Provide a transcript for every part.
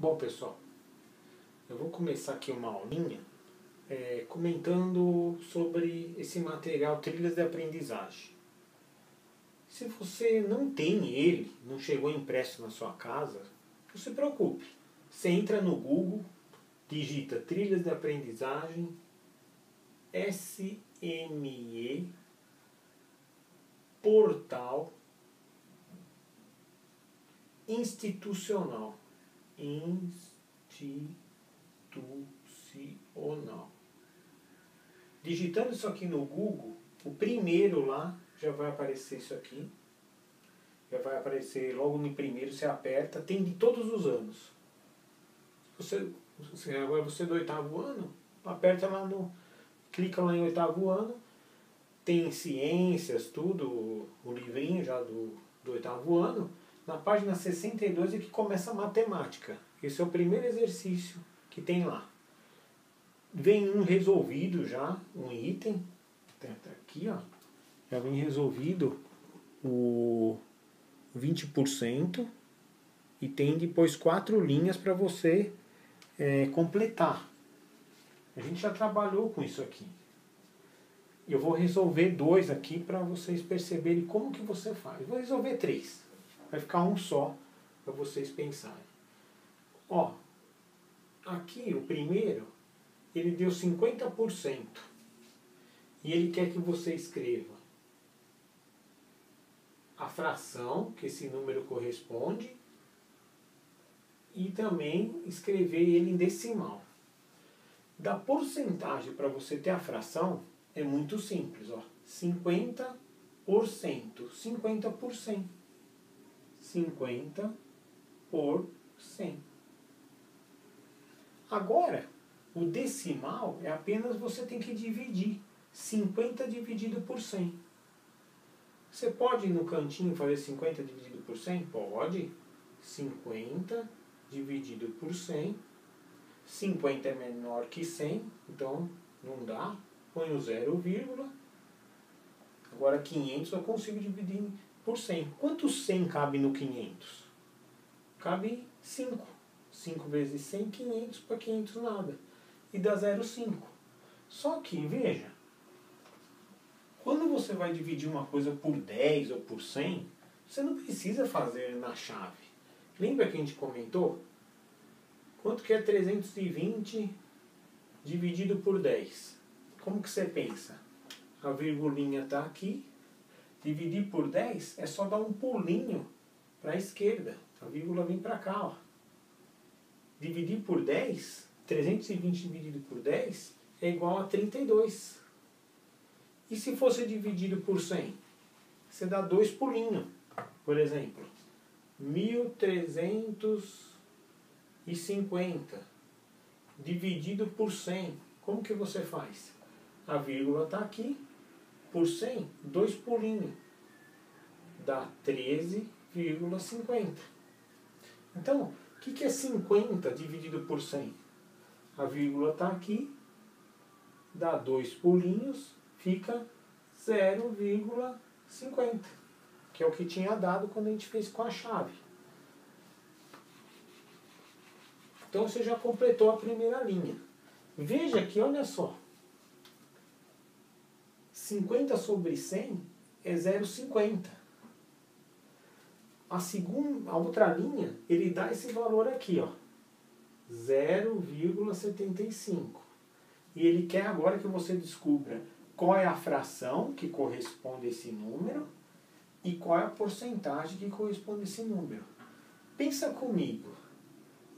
Bom, pessoal, eu vou começar aqui uma aulinha comentando sobre esse material Trilhas de Aprendizagem. Se você não tem ele, não chegou impresso na sua casa, não se preocupe. Você entra no Google, digita Trilhas de Aprendizagem, SME, portal institucional. Digitando isso aqui no Google, o primeiro lá já vai aparecer isso aqui. Já vai aparecer logo no primeiro, você aperta, tem de todos os anos. Agora você é do 8º ano, aperta lá clica lá em 8º ano, tem ciências, tudo, o livrinho já do 8º ano. Na página 62 é que começa a matemática. Esse é o primeiro exercício que tem lá. Vem um resolvido já, um item. Até aqui, ó. Já vem resolvido o 20%. E tem depois 4 linhas para você completar. A gente já trabalhou com isso aqui. Eu vou resolver 2 aqui para vocês perceberem como que você faz. Eu vou resolver 3. Vai ficar um só para vocês pensarem. Ó, aqui o primeiro, ele deu 50%. E ele quer que você escreva a fração que esse número corresponde e também escrever ele em decimal. Da porcentagem para você ter a fração é muito simples, ó. 50%. 50%. 50%. Agora, o decimal é apenas você tem que dividir. 50 dividido por 100. Você pode ir no cantinho fazer 50 dividido por 100? Pode. 50 dividido por 100. 50 é menor que 100, então não dá. Põe o 0, agora 500 eu consigo dividir por 100. Quanto 100 cabe no 500? Cabe 5. 5 vezes 100, 500. Para 500 nada. E dá 0,5. Só que, veja, quando você vai dividir uma coisa por 10 ou por 100, você não precisa fazer na chave. Lembra que a gente comentou? Quanto que é 320 dividido por 10? Como que você pensa? A virgulinha está aqui. Dividir por 10 é só dar um pulinho para a esquerda. A vírgula vem para cá, ó. Dividir por 10, 320 dividido por 10 é igual a 32. E se fosse dividido por 100? Você dá 2 pulinhos. Por exemplo, 1350 dividido por 100. Como que você faz? A vírgula está aqui. Por 100, 2 pulinhos. Dá 13,50. Então, o que é 50 dividido por 100? A vírgula está aqui. Dá 2 pulinhos. Fica 0,50. Que é o que tinha dado quando a gente fez com a chave. Então, você já completou a primeira linha. Veja aqui, olha só. 50 sobre 100 é 0,50. A outra linha, ele dá esse valor aqui, ó. 0,75. E ele quer agora que você descubra qual é a fração que corresponde a esse número e qual é a porcentagem que corresponde a esse número. Pensa comigo.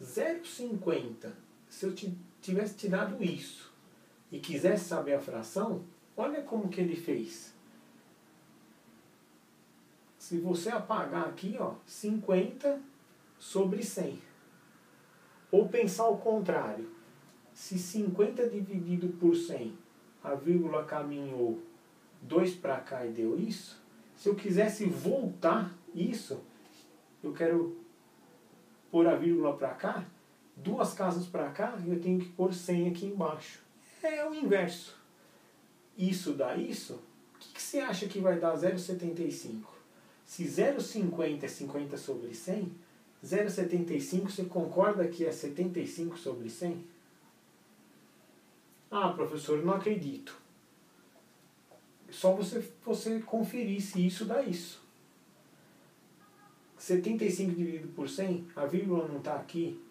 0,50, se eu tivesse te dado isso e quisesse saber a fração, olha como que ele fez. Se você apagar aqui, ó, 50 sobre 100. Ou pensar ao contrário. Se 50 dividido por 100, a vírgula caminhou 2 para cá e deu isso. Se eu quisesse voltar isso, eu quero pôr a vírgula para cá, 2 casas para cá, eu tenho que pôr 100 aqui embaixo. É o inverso. Isso dá isso, o que você acha que vai dar 0,75? Se 0,50 é 50 sobre 100, 0,75, você concorda que é 75 sobre 100? Ah, professor, não acredito. Só você conferir se isso dá isso. 75 dividido por 100, a vírgula não está aqui,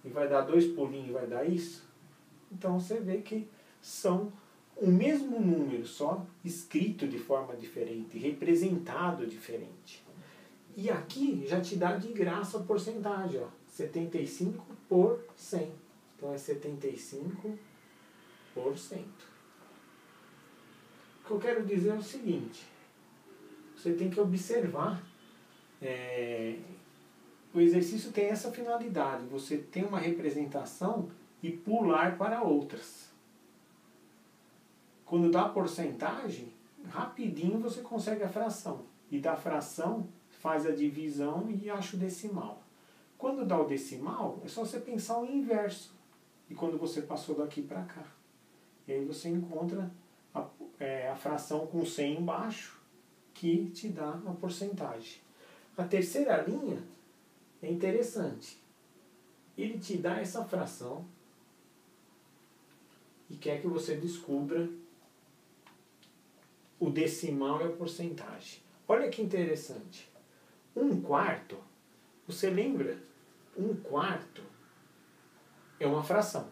e vai dar 2 pulinhos e vai dar isso. Então você vê que são o mesmo número, só escrito de forma diferente, representado diferente. E aqui já te dá de graça a porcentagem, ó, 75 por 100. Então é 75%. O que eu quero dizer é o seguinte, você tem que observar, o exercício tem essa finalidade, você tem uma representação e pular para outras. Quando dá a porcentagem, rapidinho você consegue a fração. E da fração, faz a divisão e acha o decimal. Quando dá o decimal, é só você pensar o inverso. E quando você passou daqui para cá. E aí você encontra a fração com 100 embaixo, que te dá uma porcentagem. A terceira linha é interessante. Ele te dá essa fração e quer que você descubra o decimal e a porcentagem. Olha que interessante. 1/4, você lembra? 1/4 é uma fração.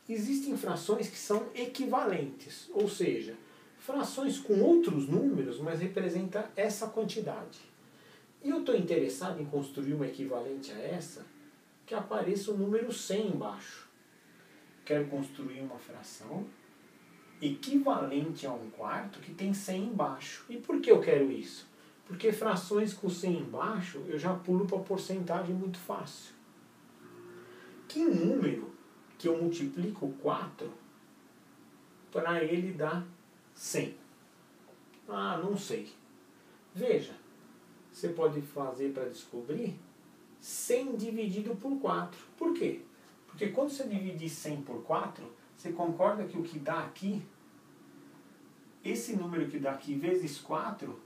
Existem frações que são equivalentes, ou seja, frações com outros números, mas representa essa quantidade. E eu estou interessado em construir uma equivalente a essa, que apareça o número 100 embaixo. Quero construir uma fração equivalente a 1/4 que tem 100 embaixo. E por que eu quero isso? Porque frações com 100 embaixo eu já pulo para a porcentagem muito fácil. Que número que eu multiplico 4 para ele dar 100? Ah, não sei. Veja, você pode fazer para descobrir 100 dividido por 4. Por quê? Porque quando você dividir 100 por 4, você concorda que o que dá aqui, esse número que dá aqui vezes 4,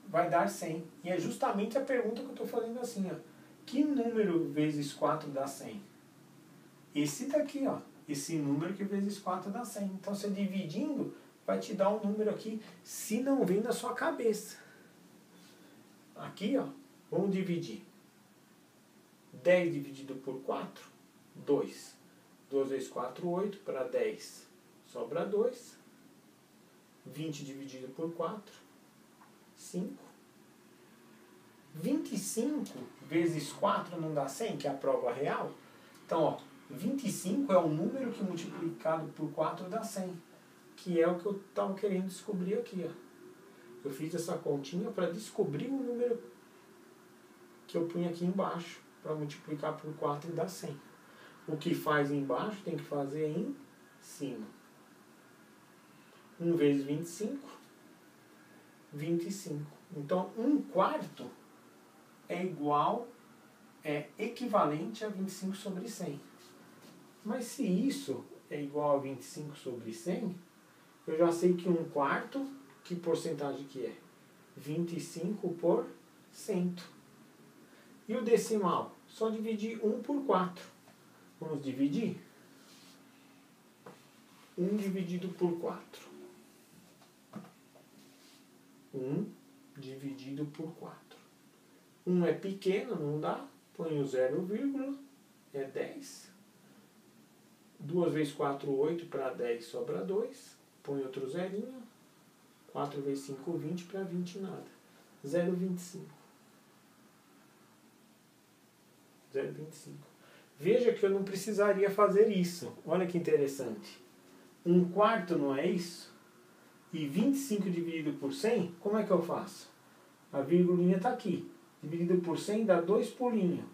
vai dar 100. E é justamente a pergunta que eu estou fazendo assim, ó. Que número vezes 4 dá 100? Esse daqui, ó. Esse número que vezes 4 dá 100. Então, você dividindo, vai te dar um número aqui, se não vem da sua cabeça. Aqui, ó, vamos dividir. 10 dividido por 4, 2. 2 vezes 4, 8. Para 10, sobra 2. 20 dividido por 4, 5. 25 vezes 4 não dá 100, que é a prova real. Então, ó, 25 é o número que multiplicado por 4 dá 100. Que é o que eu estava querendo descobrir aqui, ó. Eu fiz essa continha para descobrir o número que eu punho aqui embaixo, para multiplicar por 4 e dar 100. O que faz embaixo tem que fazer em cima. 1 vezes 25, 25. Então, 1/4 é equivalente a 25 sobre 100. Mas se isso é igual a 25 sobre 100, eu já sei que 1/4, que porcentagem que é? 25%. E o decimal? Só dividir 1 por 4. Vamos dividir? 1 dividido por 4. 1 dividido por 4. 1 é pequeno, não dá. Põe o 0, é 10. 2 vezes 4, 8. Para 10 sobra 2. Põe outro zerinho. 4 vezes 5, 20. Para 20 nada. 0,25. 0,25. Veja que eu não precisaria fazer isso. Olha que interessante. 1/4 não é isso? E 25 dividido por 100, como é que eu faço? A virgulinha está aqui. Dividido por 100 dá 2 pulinhos.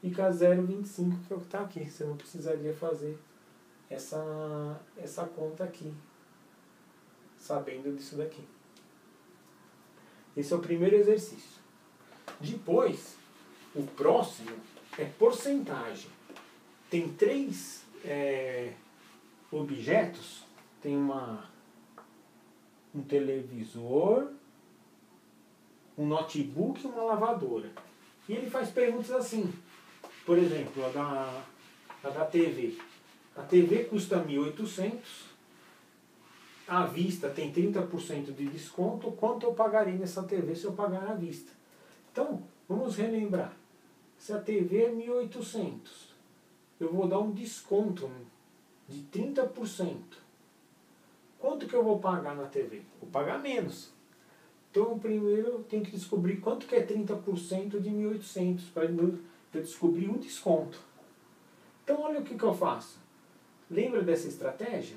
Fica 0,25, que é o que está aqui. Você não precisaria fazer essa conta aqui, sabendo disso daqui. Esse é o primeiro exercício. Depois, o próximo é porcentagem. Tem 3 objetos. Tem um televisor, um notebook e uma lavadora. E ele faz perguntas assim. Por exemplo, a da TV. A TV custa 1.800, à vista tem 30% de desconto. Quanto eu pagarei nessa TV se eu pagar à vista? Então, vamos relembrar. Se a TV é 1.800, eu vou dar um desconto de 30%. Quanto que eu vou pagar na TV? Vou pagar menos. Então, primeiro eu tenho que descobrir quanto que é 30% de 1.800 para eu descobrir o desconto. Então, olha o que eu faço. Lembra dessa estratégia?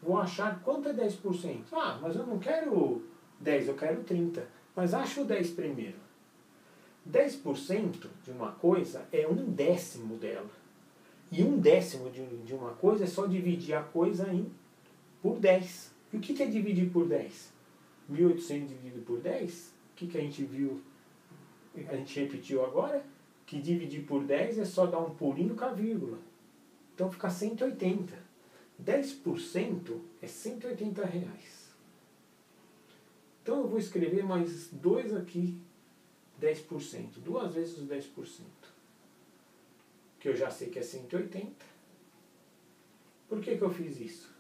Vou achar quanto é 10%. Ah, mas eu não quero 10, eu quero 30. Mas acho o 10 primeiro. 10% de uma coisa é 1/10 dela. E 1/10 de uma coisa é só dividir a coisa por 10. E o que é dividir por 10? 1.800 dividido por 10? O que a gente viu, a gente repetiu agora? Que dividir por 10 é só dar um pulinho com a vírgula. Então fica 180. 10% é R$180. Então eu vou escrever mais 2 aqui, 10%. 2 vezes os 10%. Que eu já sei que é 180. Por que eu fiz isso?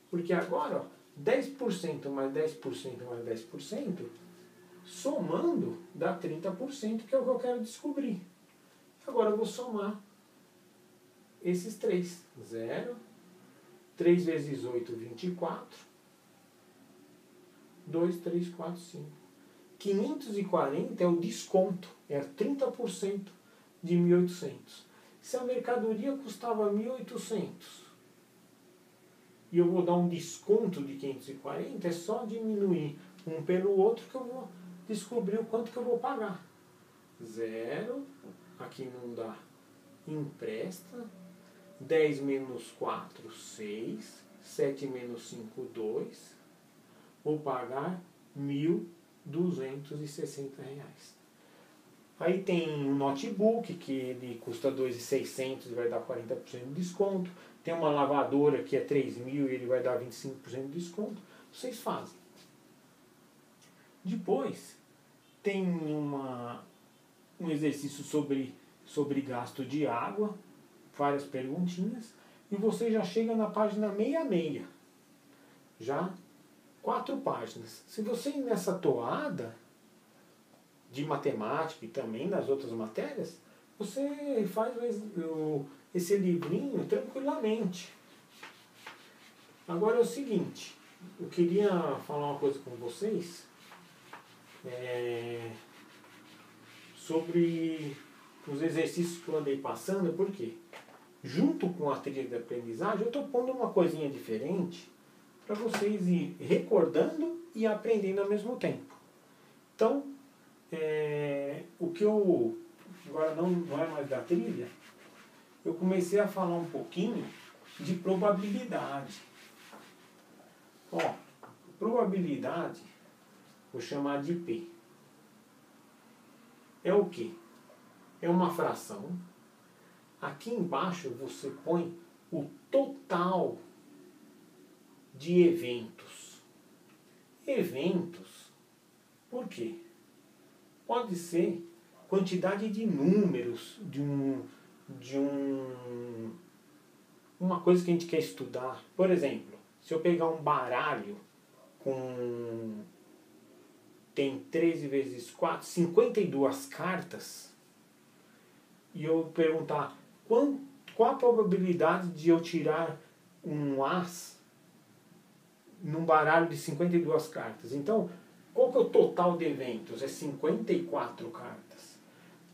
Porque agora, ó, 10% mais 10% mais 10%, somando dá 30%, que é o que eu quero descobrir. Agora eu vou somar esses 3. 0, 3 vezes 8, 24. 2, 3, 4, 5. 540 é o desconto, é 30% de 1.800. Se a mercadoria custava 1.800 e eu vou dar um desconto de 540, é só diminuir um pelo outro que eu vou descobrir o quanto que eu vou pagar. 0, aqui não dá, empresta. 10 menos 4, 6. 7 menos 5, 2. Vou pagar R$1.260. Aí tem um notebook que ele custa 2.600 e vai dar 40% de desconto. Tem uma lavadora que é 3.000 e ele vai dar 25% de desconto. Vocês fazem. Depois tem um exercício sobre gasto de água, várias perguntinhas, e você já chega na página 66. Já 4 páginas. Se você ir nessa toada de matemática e também das outras matérias, você faz esse livrinho tranquilamente. Agora é o seguinte, eu queria falar uma coisa com vocês sobre os exercícios que eu andei passando, porque junto com a trilha de aprendizagem eu estou pondo uma coisinha diferente para vocês ir recordando e aprendendo ao mesmo tempo. Então, o que eu agora não é mais da trilha, eu comecei a falar um pouquinho de probabilidade. Ó, probabilidade, vou chamar de P. É o quê? É uma fração. Aqui embaixo você põe o total de eventos. Eventos, por quê? Pode ser quantidade de números de uma coisa que a gente quer estudar. Por exemplo, se eu pegar um baralho tem 13 vezes 4, 52 cartas, e eu perguntar qual a probabilidade de eu tirar um as num baralho de 52 cartas. Então, qual que é o total de eventos? É 54 cartas.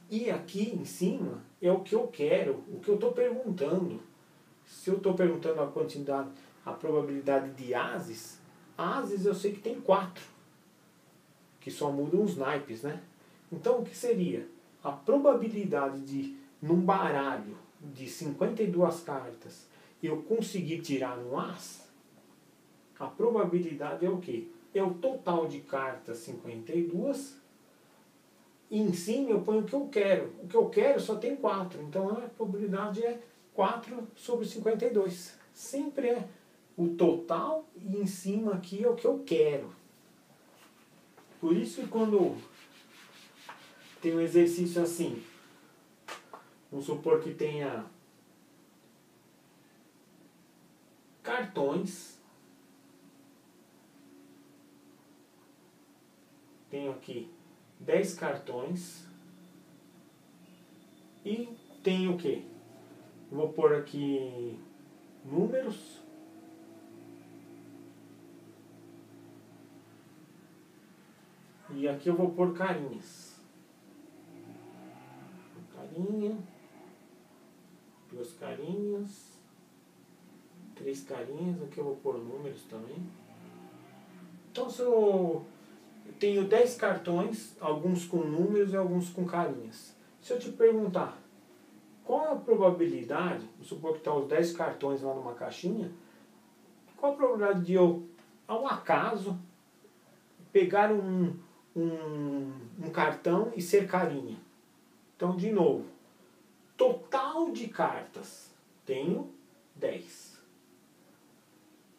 E aqui em cima é o que eu quero, o que eu estou perguntando. Se eu estou perguntando a quantidade, a probabilidade de ases eu sei que tem 4. Que só mudam os naipes, né? Então, o que seria? A probabilidade de, num baralho de 52 cartas, eu conseguir tirar um as, a probabilidade é o quê? É o total de cartas 52, e em cima eu ponho o que eu quero. O que eu quero só tem 4, então a probabilidade é 4 sobre 52. Sempre é o total e em cima aqui é o que eu quero. Por isso que quando tem um exercício assim. Vamos supor que tenha cartões. Tenho aqui 10 cartões. E tenho o quê? Vou pôr aqui números. E aqui eu vou pôr carinhas. Carinha. 2 carinhas. 3 carinhas. Aqui eu vou pôr números também. Então se eu tenho 10 cartões, alguns com números e alguns com carinhas. Se eu te perguntar qual é a probabilidade, vamos supor que estão os 10 cartões lá numa caixinha, qual a probabilidade de eu, ao acaso, pegar um cartão e ser carinha? Então, de novo, total de cartas, tenho 10.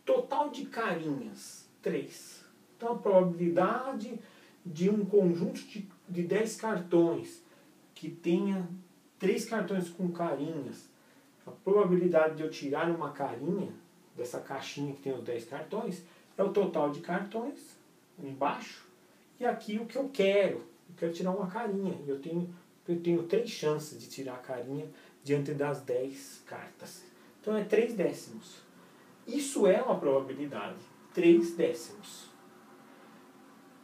Total de carinhas, 3. Então, a probabilidade de um conjunto de 10 cartões que tenha 3 cartões com carinhas, a probabilidade de eu tirar uma carinha dessa caixinha que tem os 10 cartões é o total de cartões embaixo e aqui o que eu quero. Eu quero tirar uma carinha. Eu tenho 3 chances de tirar a carinha diante das 10 cartas. Então é 3 décimos. Isso é uma probabilidade. 3 décimos.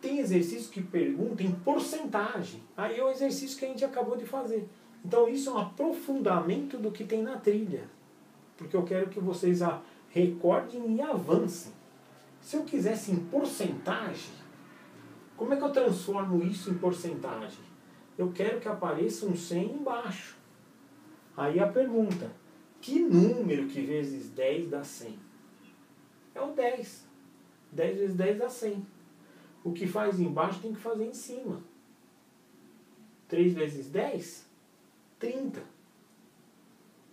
Tem exercício que pergunta em porcentagem. Aí é o exercício que a gente acabou de fazer. Então isso é um aprofundamento do que tem na trilha. Porque eu quero que vocês recordem e avancem. Se eu quisesse em porcentagem, como é que eu transformo isso em porcentagem? Eu quero que apareça um 100 embaixo. Aí a pergunta, que número que vezes 10 dá 100? É o 10. 10 vezes 10 dá 100. O que faz embaixo tem que fazer em cima. 3 vezes 10, 30.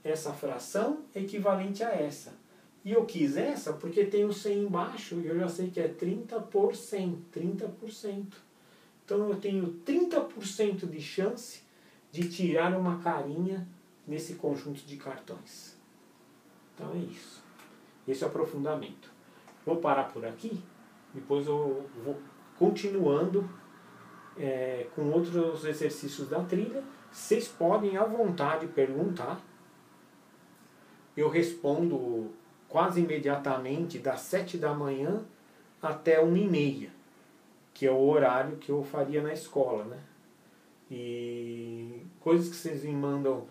Essa fração é equivalente a essa. E eu quis essa porque tem o 100 embaixo e eu já sei que é 30 por 100. 30%. Então eu tenho 30% de chance de tirar uma carinha nesse conjunto de cartões. Então é isso. Esse é o aprofundamento. Vou parar por aqui. Depois eu vou continuando com outros exercícios da trilha. Vocês podem à vontade perguntar. Eu respondo quase imediatamente das 7 da manhã até 1h30, que é o horário que eu faria na escola, né? E coisas que vocês me mandam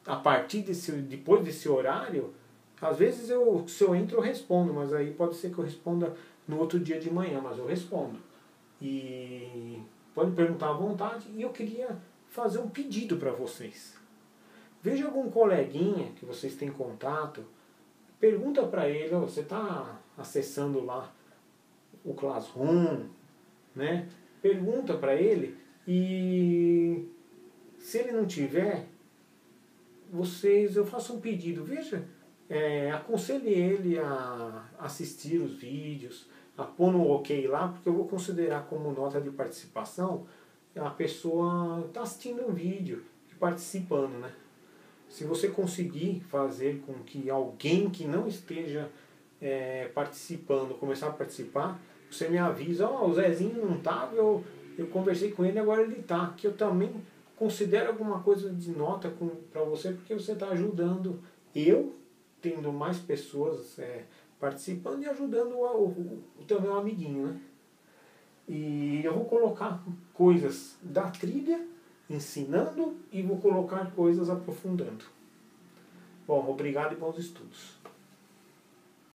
a partir depois desse horário, às vezes se eu entro eu respondo, mas aí pode ser que eu responda no outro dia de manhã, mas eu respondo. E pode perguntar à vontade. E eu queria fazer um pedido para vocês. Veja algum coleguinha que vocês têm contato, pergunta para ele, você está acessando lá o Classroom, né? Pergunta para ele e se ele não tiver, eu faço um pedido, veja, aconselhe ele a assistir os vídeos, a pôr no ok lá, porque eu vou considerar como nota de participação a pessoa está assistindo um vídeo e participando, né? Se você conseguir fazer com que alguém que não esteja participando começar a participar, você me avisa, o Zezinho não estava, eu conversei com ele e agora ele está, que eu também considero alguma coisa de nota para você, porque você está ajudando eu, tendo mais pessoas participando e ajudando o teu meu amiguinho, né? E eu vou colocar coisas da trilha, ensinando, e vou colocar coisas aprofundando. Bom, obrigado e bons estudos.